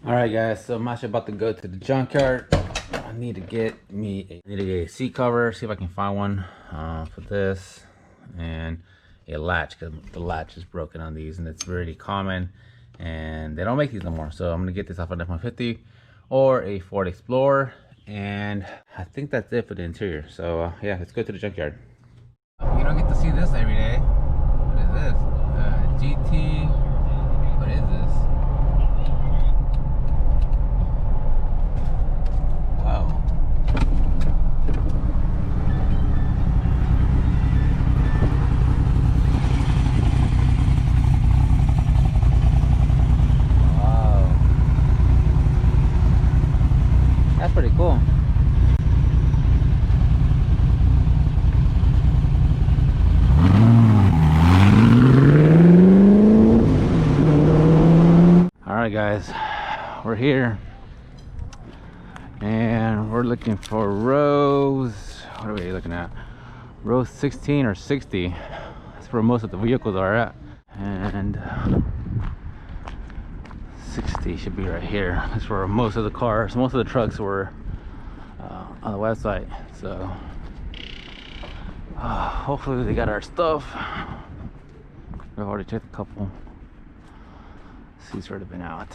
All right, guys, so I'm actually about to go to the junkyard. I need to get a seat cover, see if I can find one for this, and a latch, because the latch is broken on these and it's really common and they don't make these no more. So I'm gonna get this off an F150 or a Ford Explorer, and I think that's it for the interior. So yeah, let's go to the junkyard. You don't get to see this every day. What is this? GT. What is this? Wow. Wow. That's pretty cool. Alright guys, we're here and we're looking for rows. What are we looking at? Row 16 or 60. That's where most of the vehicles are at, and 60 should be right here. That's where most of the cars, most of the trucks were on the website. So hopefully they got our stuff. We've already checked a couple. Seats already been out.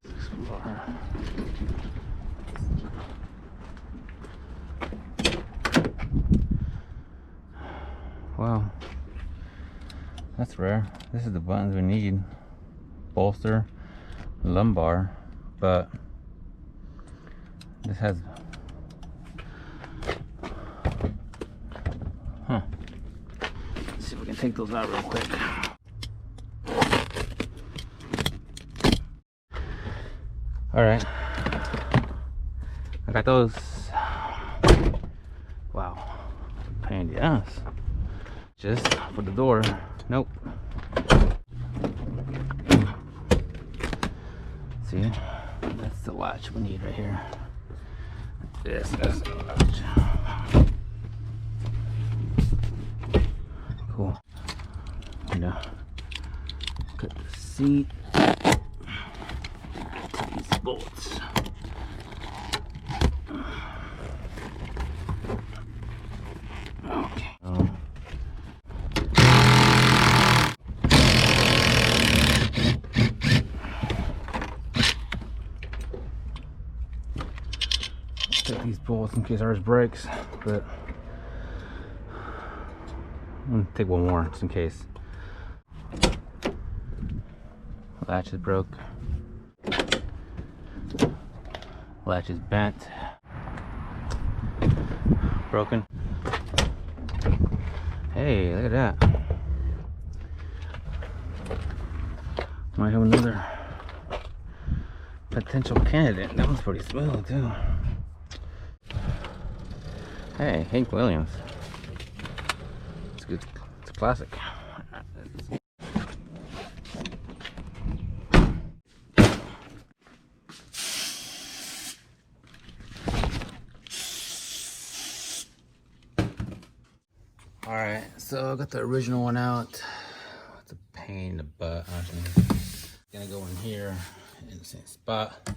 Explorer. Wow, that's rare. This is the buttons we need: bolster, lumbar, but this has, let's see if we can take those out real quick. All right, I got those. Wow, pain in the ass. Just for the door. Nope. See, that's the latch we need right here. That's the latch. Cool. And cut the seat. These bolts. Okay. Take these bolts in case ours breaks, but I'm gonna take one more just in case. Latch is broke. Latch is bent. Broken. Hey, look at that. Might have another potential candidate. That one's pretty smooth too. Hey, Hank Williams. It's good. It's a classic. All right, so I got the original one out. It's a pain in the butt. Actually, gonna go in here in the same spot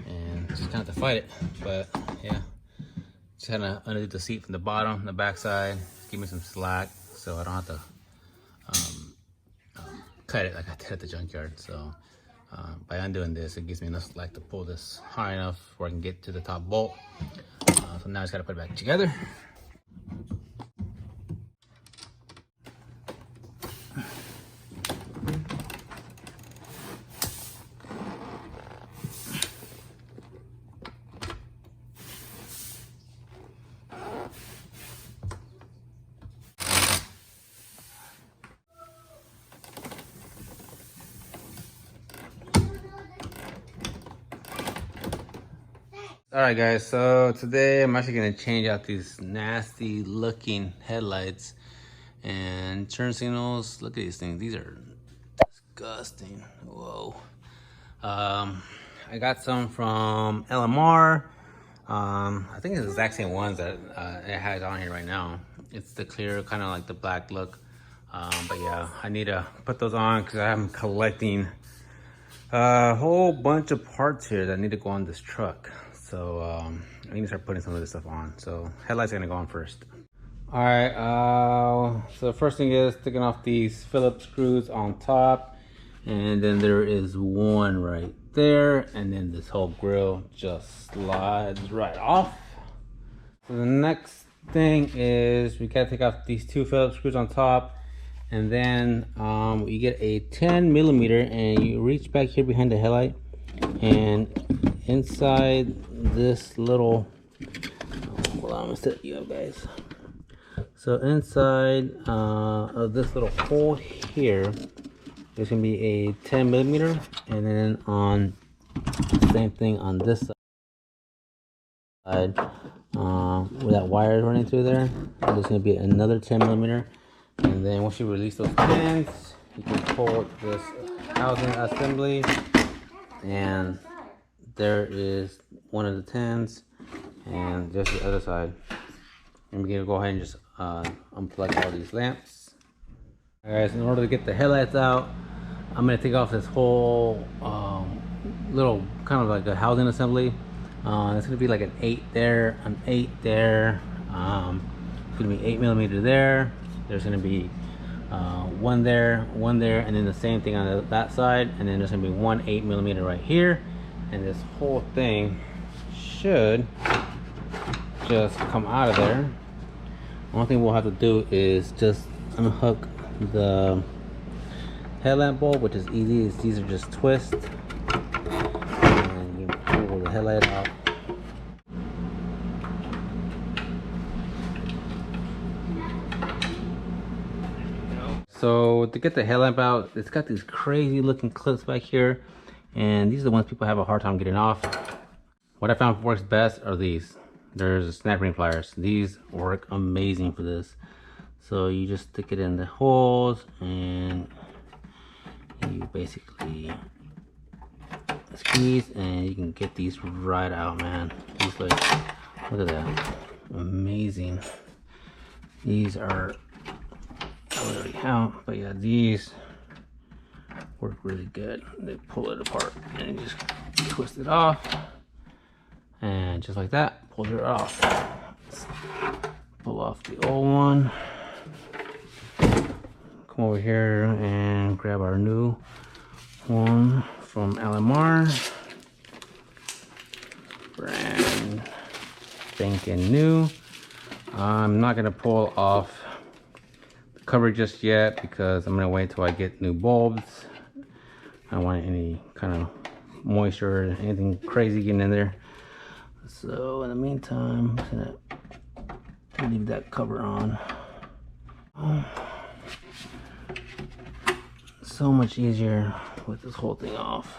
and just kind of have to fight it. But yeah. Just kind of undo the seat from the bottom, the back side. Give me some slack so I don't have to cut it like I did at the junkyard. So by undoing this, it gives me enough slack to pull this high enough where I can get to the top bolt. So now I just gotta put it back together. All right guys, so today I'm actually gonna change out these nasty looking headlights and turn signals. Look at these things, these are disgusting. Whoa. I got some from LMR. I think it's the exact same ones that it has on here right now. It's the clear, kind of like the black look. But yeah, I need to put those on because I'm collecting A whole bunch of parts here that need to go on this truck. So I need to start putting some of this stuff on. So headlights are gonna go on first. All right, so the first thing is taking off these Phillips screws on top. And then there is one right there. And then this whole grill just slides right off. So the next thing is we gotta take off these two Phillips screws on top. And then you get a 10mm and you reach back here behind the headlight. And inside this little, hold on, I'm gonna set you up, guys. So inside of this little hole here, there's gonna be a 10mm, and then on same thing on this side, where that wire is running through there, there's gonna be another 10mm. And then once you release those pins, you can pull this housing assembly, and there is one of the 10s, and there's the other side. And we're gonna go ahead and just unplug all these lamps. Alright, so in order to get the headlights out, I'm gonna take off this whole little kind of like a housing assembly. It's gonna be like an 8 there, an 8 there. It's gonna be 8mm there. There's gonna be one there, and then the same thing on that side, and then there's gonna be one 8mm right here, and this whole thing should just come out of there. One thing we'll have to do is just unhook the headlamp bulb, which is easy. These are just twists, and you pull the headlight out. So to get the headlamp out, it's got these crazy looking clips back here, and these are the ones people have a hard time getting off. What I found works best are these. There's snap ring pliers. These work amazing for this. So you just stick it in the holes and you basically squeeze and you can get these right out, man. These look at that, amazing. These are, I don't really count, but yeah, these work really good. They pull it apart and you just twist it off, and just like that, pull it off. Let's pull off the old one. Come over here and grab our new one from LMR. Brand spanking new. I'm not gonna pull off the cover just yet because I'm gonna wait till I get new bulbs. I don't want any kind of moisture or anything crazy getting in there. So in the meantime, I'm just gonna leave that cover on. So much easier with this whole thing off.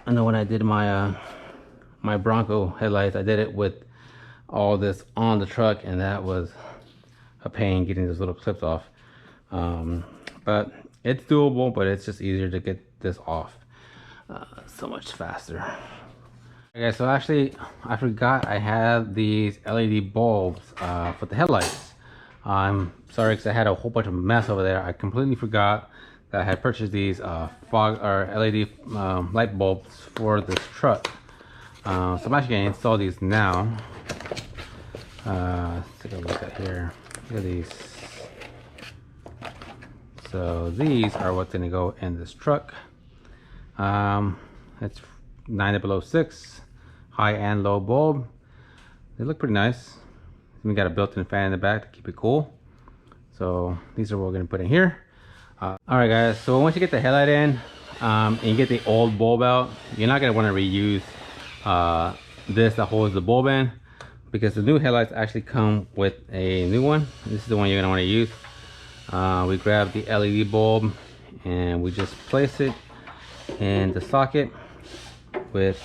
I know when I did my my Bronco headlights, I did it with all this on the truck, and that was a pain getting those little clips off. But it's doable, but it's just easier to get this off so much faster. Okay, so actually I forgot I had these LED bulbs for the headlights. I'm sorry because I had a whole bunch of mess over there. I completely forgot that I had purchased these fog or LED light bulbs for this truck. So I'm actually going to install these now. Let's take a look at here. Look at these. So these are what's going to go in this truck. It's 9006 high and low bulb. They look pretty nice. We got a built-in fan in the back to keep it cool. So these are what we're going to put in here. All right, guys. So once you get the headlight in and you get the old bulb out, you're not going to want to reuse this that holds the bulb in, because the new headlights actually come with a new one. This is the one you're going to want to use. We grab the LED bulb and we just place it in the socket with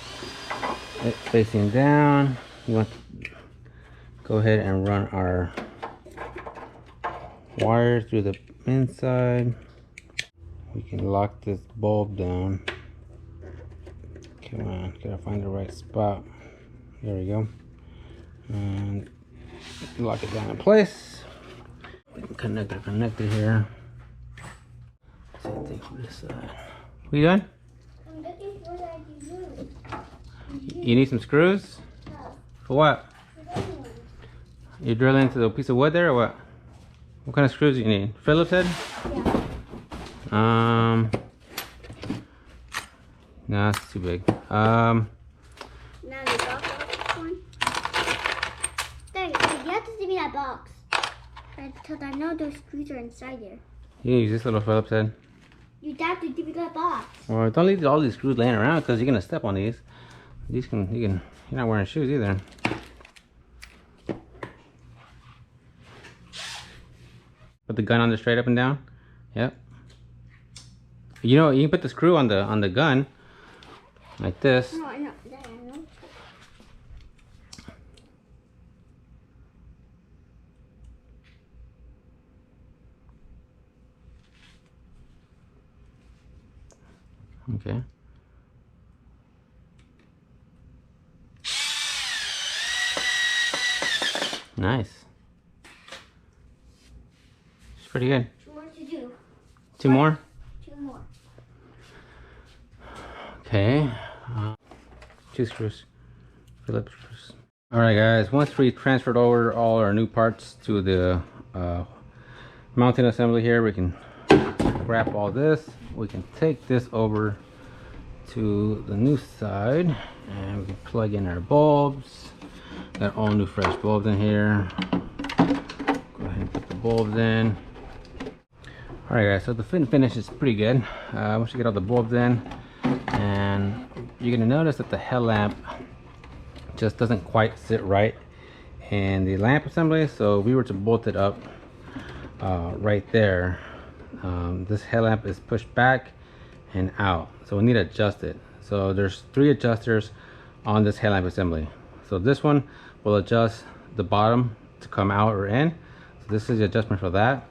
it facing down. You want to go ahead and run our wires through the inside. We can lock this bulb down. Come on, gotta find the right spot. There we go. And lock it down in place. We can connect it here. Same thing on this side. We done? You need some screws? For what? You're drilling into the piece of wood there or what? What kind of screws do you need? Phillips head? Yeah. No, that's too big. Now the box one. Dad, you have to give me that box. Because I know those screws are inside there. You can use this little Phillips head. You have to give me that box. Well, don't leave all these screws laying around because you're gonna step on these. You're not wearing shoes either. Put the gun on there straight up and down. Yep. You know, you can put the screw on the gun like this. No, I know. Dad, I know. Okay. Nice. It's pretty good. 2 more to do. 2 more? 2 more. Okay. 2 screws. Phillips screws. Alright guys, once we transferred over all our new parts to the mounting assembly here, we can grab all this. We can take this over to the new side and we can plug in our bulbs. Got all new fresh bulbs in here. Go ahead and put the bulbs in. Alright guys, so the fit and finish is pretty good. Once you get all the bulbs in, and you're gonna notice that the headlamp just doesn't quite sit right in the lamp assembly. So if we were to bolt it up right there, this headlamp is pushed back and out, so we need to adjust it. So there's 3 adjusters on this headlamp assembly. So this one will adjust the bottom to come out or in. So this is the adjustment for that.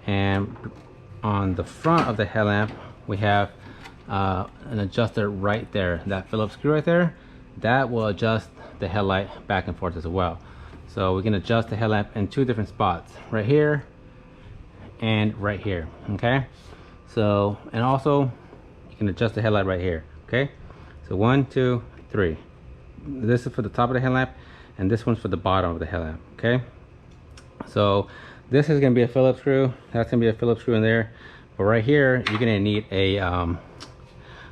And on the front of the headlamp we have an adjuster right there, that Phillips screw right there, that will adjust the headlight back and forth as well. So we can adjust the headlamp in 2 different spots, right here and right here. Okay, so, and also you can adjust the headlight right here. Okay, so 1, 2, 3. This is for the top of the headlamp and this one's for the bottom of the headlamp. Okay, so this is going to be a Phillips screw, that's going to be a Phillips screw in there, but right here you're going to need a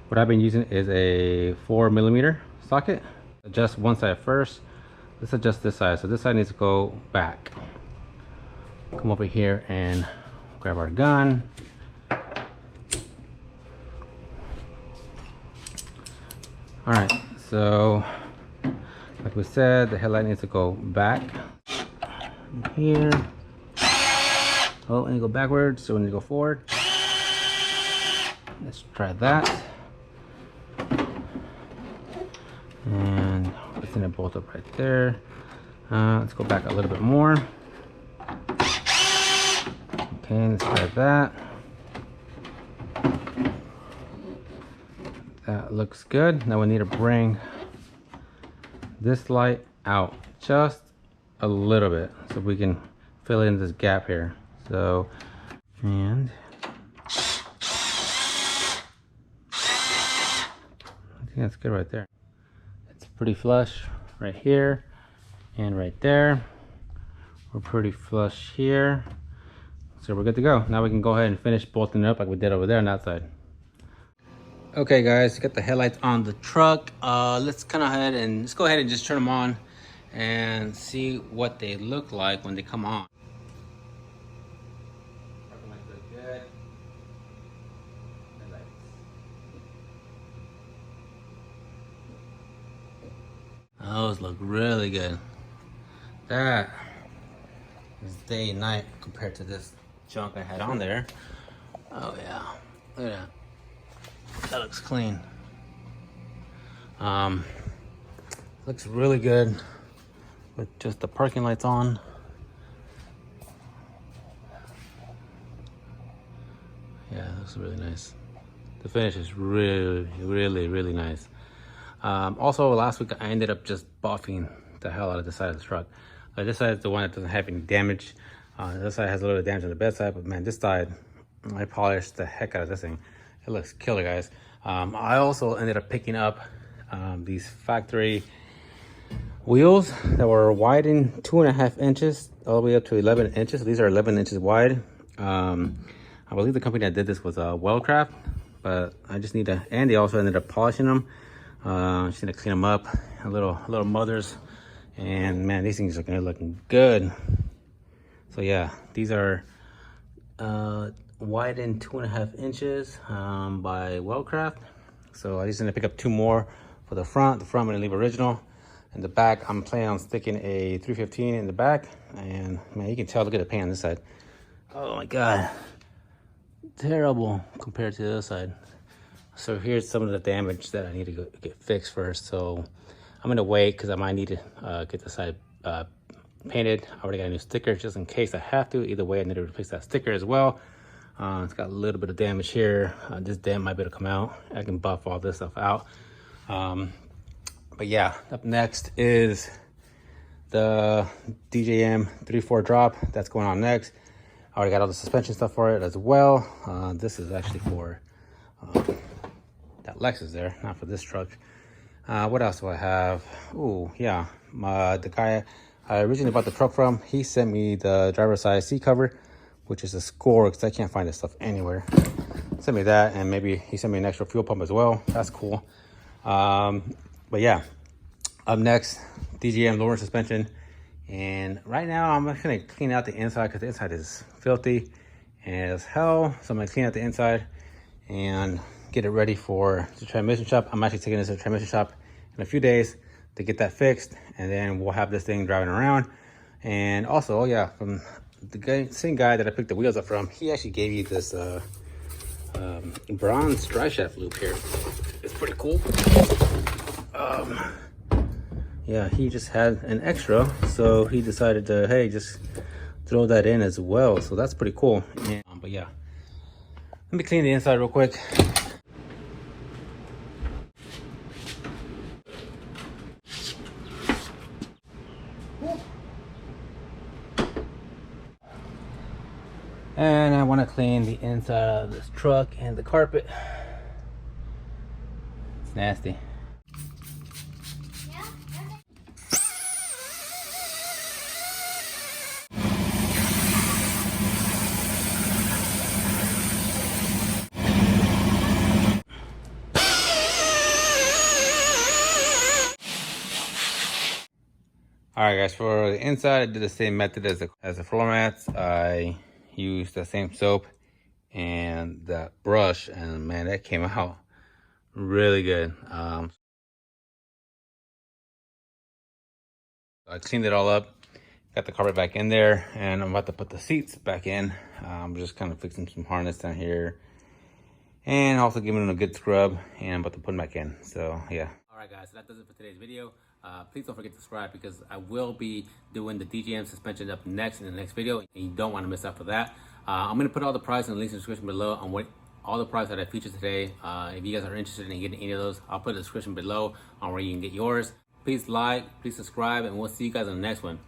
what I've been using is a 4mm socket. Adjust one side first. Let's adjust this side. So this side needs to go back. Come over here and grab our gun. Alright, so like we said, the headlight needs to go back here. Oh, and go backwards, so we need to go forward. Let's try that. And let's in it bolt up right there. Let's go back a little bit more. Okay, let's try that. That looks good. Now we need to bring this light out just a little bit so we can fill in this gap here. So, and I think that's good right there. It's pretty flush right here and right there. We're pretty flush here. So we're good to go. Now we can go ahead and finish bolting it up like we did over there on that side. Okay guys, got the headlights on the truck. Let's go ahead and just turn them on and see what they look like when they come on. Good. Those look really good. That is day and night compared to this junk I had on there. Oh yeah, look at that. That looks clean. Looks really good with just the parking lights on. Yeah, that looks really nice. The finish is really nice. Also, last week I ended up just buffing the hell out of the side of the truck. This side is the one that doesn't have any damage. This side has a little damage on the bed side, but man, this side, I polished the heck out of this thing. It looks killer, guys. I also ended up picking up these factory wheels that were widened 2.5 inches all the way up to 11 inches. So these are 11 inches wide. I believe the company that did this was Wellcraft, but I just need to, and they also ended up polishing them. Just need to clean them up, little mothers, and man, these things are gonna look good. So yeah, these are widened 2.5 inches by Wellcraft. So I just need to pick up 2 more for the front. The front I'm gonna leave original. In the back, I'm planning on sticking a 315 in the back. And man, you can tell, look at the paint on this side. Oh my God, terrible compared to the other side. So here's some of the damage that I need to get fixed first. So I'm gonna wait because I might need to get the side painted. I already got a new sticker just in case I have to. Either way, I need to replace that sticker as well. It's got a little bit of damage here. This dent might be able to come out. I can buff all this stuff out. But yeah, up next is the DJM 3.4 drop. That's going on next. I already got all the suspension stuff for it as well. This is actually for that Lexus there, not for this truck. What else do I have? Oh yeah, the guy I originally bought the truck from, he sent me the driver's side seat cover, which is a score because I can't find this stuff anywhere. Sent me that, and maybe he sent me an extra fuel pump as well. That's cool. But yeah, up next, DJM lower suspension. And right now I'm just gonna clean out the inside because the inside is filthy as hell. So I'm gonna clean out the inside and get it ready for the transmission shop. I'm actually taking this to the transmission shop in a few days to get that fixed, and then we'll have this thing driving around. And also, oh yeah, from the same guy that I picked the wheels up from, he actually gave you this bronze dry shaft loop here. It's pretty cool. Yeah, he just had an extra, so he decided to, hey, just throw that in as well. So that's pretty cool. And, but yeah, let me clean the inside real quick. And I want to clean the inside of this truck and the carpet. It's nasty. All right, guys, for the inside, I did the same method as the floor mats. I used the same soap and that brush, and man, that came out really good. I cleaned it all up, got the carpet back in there, and I'm about to put the seats back in. I'm just kind of fixing some harness down here and also giving them a good scrub, and I'm about to put them back in. So yeah. All right, guys, so that does it for today's video. Please don't forget to subscribe because I will be doing the DJM suspension up next in the next video, and you don't want to miss out for that. I'm going to put all the prices and the links in the description below on what all the products that I featured today. If you guys are interested in getting any of those, I'll put a description below on where you can get yours. Please like, please subscribe, and we'll see you guys on the next one.